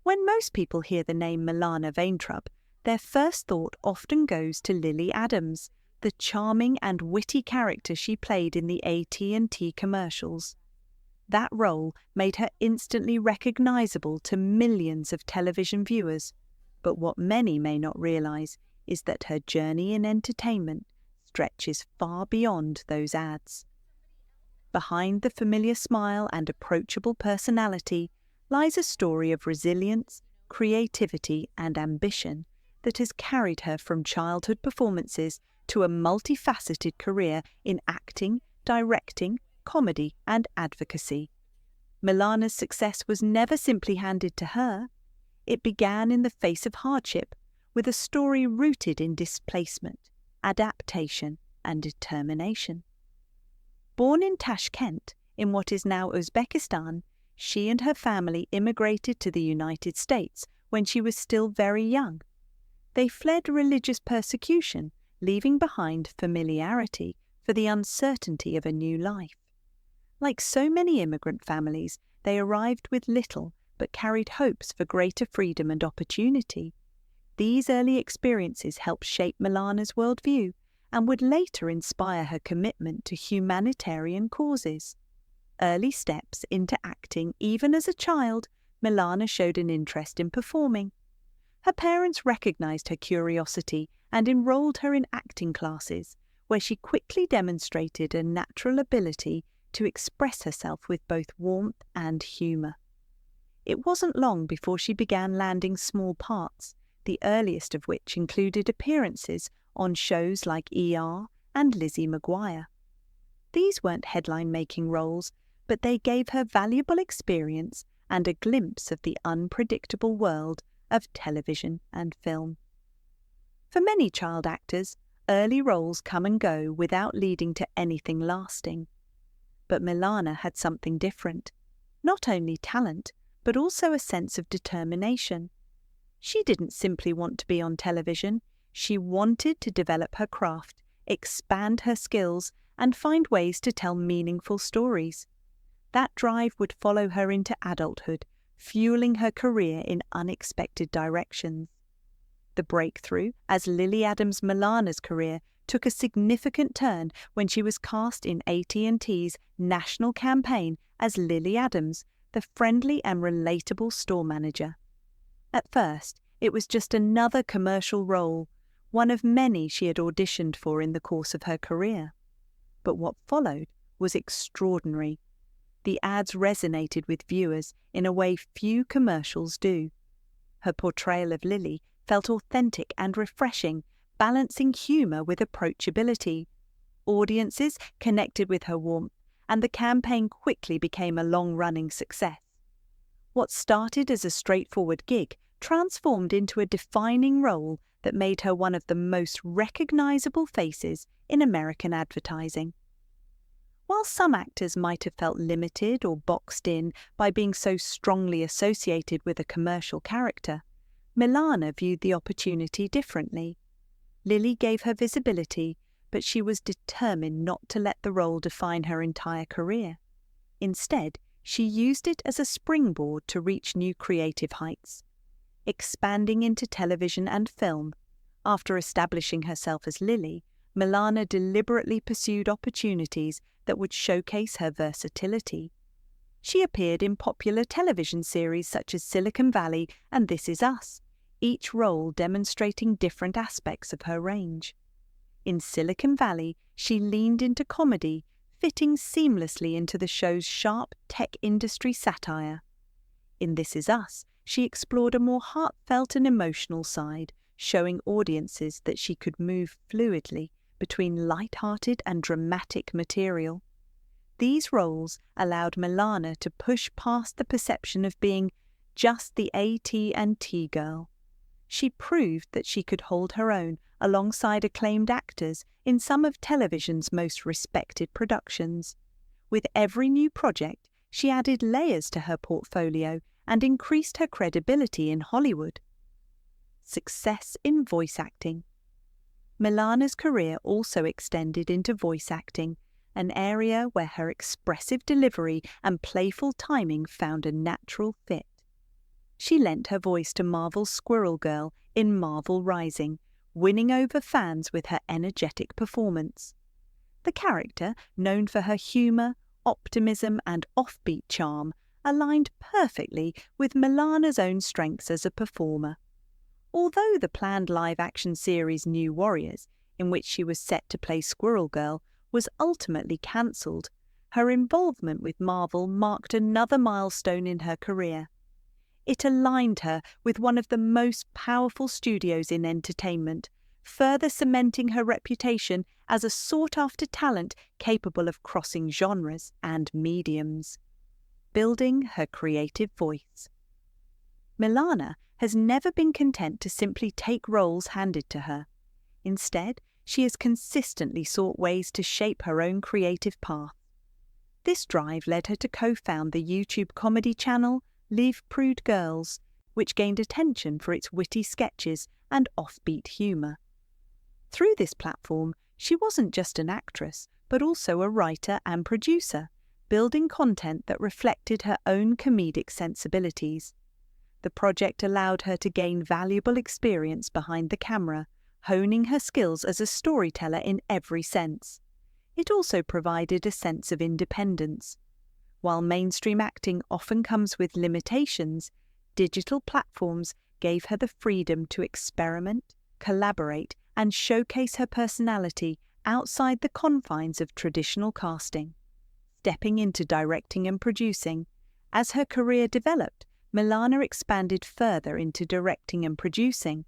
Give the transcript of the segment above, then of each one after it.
When most people hear the name Milana Vaintrub, their first thought often goes to Lily Adams, the charming and witty character she played in the AT&T commercials. That role made her instantly recognizable to millions of television viewers, but what many may not realize is that her journey in entertainment stretches far beyond those ads. Behind the familiar smile and approachable personality lies a story of resilience, creativity, and ambition that has carried her from childhood performances to a multifaceted career in acting, directing, comedy, and advocacy. Milana's success was never simply handed to her. It began in the face of hardship, with a story rooted in displacement, adaptation, and determination. Born in Tashkent, in what is now Uzbekistan, she and her family immigrated to the United States when she was still very young. They fled religious persecution, leaving behind familiarity for the uncertainty of a new life. Like so many immigrant families, they arrived with little but carried hopes for greater freedom and opportunity. These early experiences helped shape Milana's worldview and would later inspire her commitment to humanitarian causes. Early steps into acting, even as a child, Milana showed an interest in performing. Her parents recognized her curiosity and enrolled her in acting classes, where she quickly demonstrated a natural ability to express herself with both warmth and humor. It wasn't long before she began landing small parts, the earliest of which included appearances on shows like ER and Lizzie McGuire. These weren't headline-making roles, but they gave her valuable experience and a glimpse of the unpredictable world of television and film. For many child actors, early roles come and go without leading to anything lasting. But Milana had something different, not only talent, but also a sense of determination. She didn't simply want to be on television, she wanted to develop her craft, expand her skills, and find ways to tell meaningful stories. That drive would follow her into adulthood, fueling her career in unexpected directions. The breakthrough, as Lily Adams Milana's career, took a significant turn when she was cast in AT&T's national campaign as Lily Adams, the friendly and relatable store manager. At first, it was just another commercial role, one of many she had auditioned for in the course of her career. But what followed was extraordinary. The ads resonated with viewers in a way few commercials do. Her portrayal of Lily felt authentic and refreshing, balancing humor with approachability. Audiences connected with her warmth, and the campaign quickly became a long-running success. What started as a straightforward gig transformed into a defining role that made her one of the most recognizable faces in American advertising. While some actors might have felt limited or boxed in by being so strongly associated with a commercial character, Milana viewed the opportunity differently. Lily gave her visibility, but she was determined not to let the role define her entire career. Instead, she used it as a springboard to reach new creative heights. Expanding into television and film, after establishing herself as Lily, Milana deliberately pursued opportunities that would showcase her versatility. She appeared in popular television series such as Silicon Valley and This Is Us, each role demonstrating different aspects of her range. In Silicon Valley, she leaned into comedy, fitting seamlessly into the show's sharp tech industry satire. In This Is Us, she explored a more heartfelt and emotional side, showing audiences that she could move fluidly between light-hearted and dramatic material. These roles allowed Milana to push past the perception of being just the AT&T girl. She proved that she could hold her own alongside acclaimed actors in some of television's most respected productions. With every new project, she added layers to her portfolio and increased her credibility in Hollywood. Success in voice acting. Milana's career also extended into voice acting, an area where her expressive delivery and playful timing found a natural fit. She lent her voice to Marvel's Squirrel Girl in Marvel Rising, winning over fans with her energetic performance. The character, known for her humor, optimism, and offbeat charm, aligned perfectly with Milana's own strengths as a performer. Although the planned live-action series New Warriors, in which she was set to play Squirrel Girl, was ultimately cancelled, her involvement with Marvel marked another milestone in her career. It aligned her with one of the most powerful studios in entertainment, further cementing her reputation as a sought-after talent capable of crossing genres and mediums. Building her creative voice. Milana has never been content to simply take roles handed to her. Instead, she has consistently sought ways to shape her own creative path. This drive led her to co-found the YouTube comedy channel Live Prude Girls, which gained attention for its witty sketches and offbeat humour. Through this platform, she wasn't just an actress, but also a writer and producer, building content that reflected her own comedic sensibilities. The project allowed her to gain valuable experience behind the camera, honing her skills as a storyteller in every sense. It also provided a sense of independence. While mainstream acting often comes with limitations, digital platforms gave her the freedom to experiment, collaborate, and showcase her personality outside the confines of traditional casting. Stepping into directing and producing, as her career developed, Milana expanded further into directing and producing.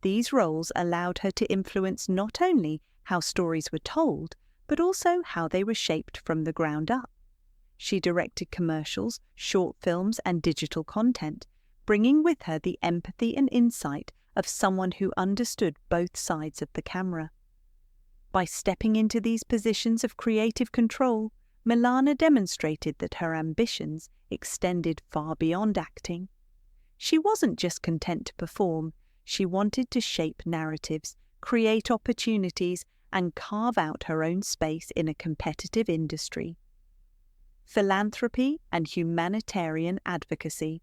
These roles allowed her to influence not only how stories were told, but also how they were shaped from the ground up. She directed commercials, short films, and digital content, bringing with her the empathy and insight of someone who understood both sides of the camera. By stepping into these positions of creative control, Milana demonstrated that her ambitions extended far beyond acting. She wasn't just content to perform, she wanted to shape narratives, create opportunities, and carve out her own space in a competitive industry. Philanthropy and humanitarian advocacy.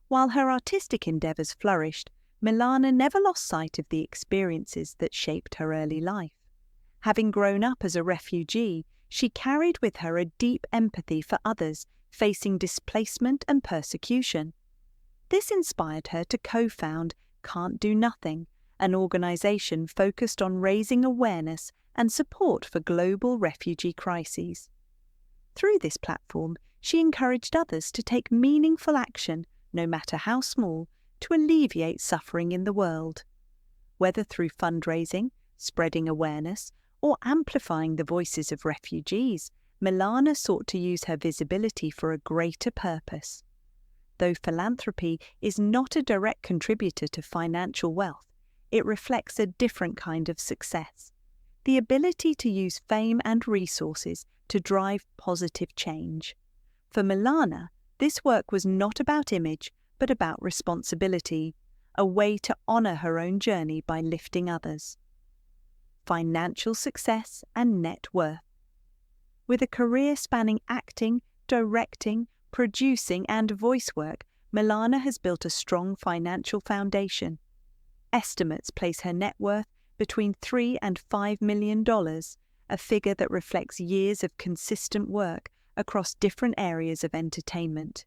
While her artistic endeavours flourished, Milana never lost sight of the experiences that shaped her early life. Having grown up as a refugee, she carried with her a deep empathy for others facing displacement and persecution. This inspired her to co-found Can't Do Nothing, an organisation focused on raising awareness and support for global refugee crises. Through this platform, she encouraged others to take meaningful action, no matter how small, to alleviate suffering in the world. Whether through fundraising, spreading awareness, or amplifying the voices of refugees, Milana sought to use her visibility for a greater purpose. Though philanthropy is not a direct contributor to financial wealth, it reflects a different kind of success: the ability to use fame and resources to drive positive change. For Milana, this work was not about image, but about responsibility, a way to honour her own journey by lifting others. Financial success and net worth. With a career spanning acting, directing, producing, and voice work, Milana has built a strong financial foundation. Estimates place her net worth between $3 and $5 million, a figure that reflects years of consistent work across different areas of entertainment.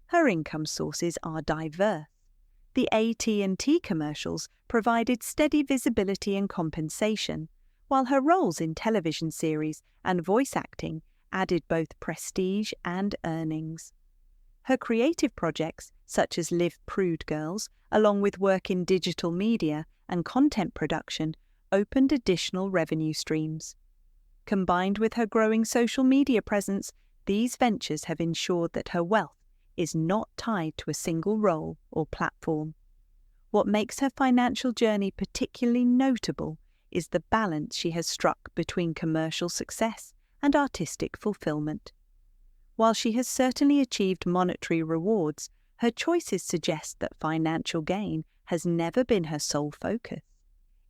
Her income sources are diverse. The AT&T commercials provided steady visibility and compensation, while her roles in television series and voice acting added both prestige and earnings. Her creative projects, such as Live Prude Girls, along with work in digital media and content production, opened additional revenue streams. Combined with her growing social media presence, these ventures have ensured that her wealth is not tied to a single role or platform. What makes her financial journey particularly notable is the balance she has struck between commercial success and artistic fulfillment. While she has certainly achieved monetary rewards, her choices suggest that financial gain has never been her sole focus.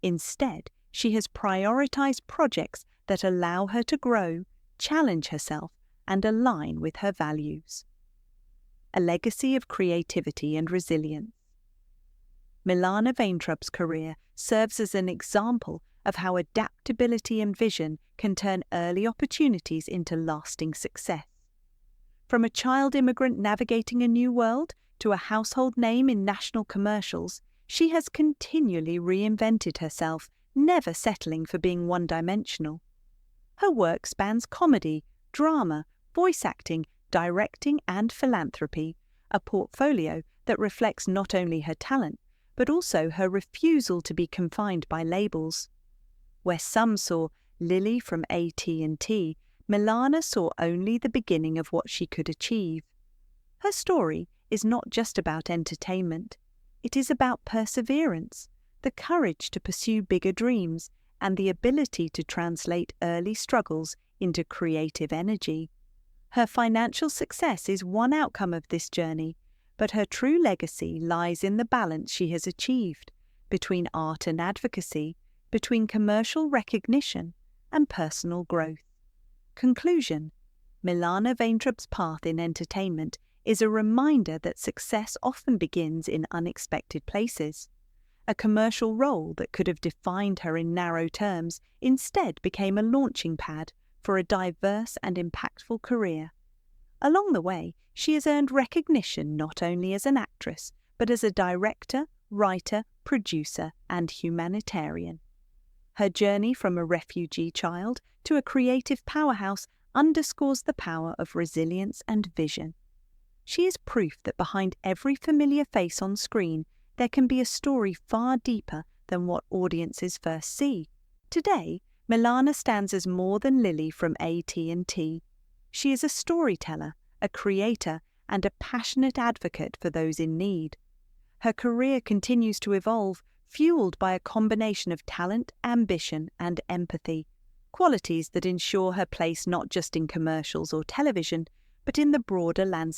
Instead, she has prioritized projects that allow her to grow, challenge herself, and align with her values. a legacy of creativity and resilience. Milana Vaintrub's career serves as an example of how adaptability and vision can turn early opportunities into lasting success. From a child immigrant navigating a new world to a household name in national commercials, she has continually reinvented herself, never settling for being one-dimensional. Her work spans comedy, drama, voice acting, directing, and philanthropy, a portfolio that reflects not only her talent, but also her refusal to be confined by labels. Where some saw Lily from AT&T, Milana saw only the beginning of what she could achieve. Her story is not just about entertainment. It is about perseverance, the courage to pursue bigger dreams, and the ability to translate early struggles into creative energy. Her financial success is one outcome of this journey, but her true legacy lies in the balance she has achieved between art and advocacy, between commercial recognition and personal growth. Conclusion: Milana Vaintrub's path in entertainment is a reminder that success often begins in unexpected places. A commercial role that could have defined her in narrow terms instead became a launching pad for a diverse and impactful career. Along the way, she has earned recognition not only as an actress, but as a director, writer, producer, and humanitarian. Her journey from a refugee child to a creative powerhouse underscores the power of resilience and vision. She is proof that behind every familiar face on screen, there can be a story far deeper than what audiences first see. Today, Milana stands as more than Lily from AT&T. She is a storyteller, a creator, and a passionate advocate for those in need. Her career continues to evolve, fueled by a combination of talent, ambition, and empathy, qualities that ensure her place not just in commercials or television, but in the broader landscape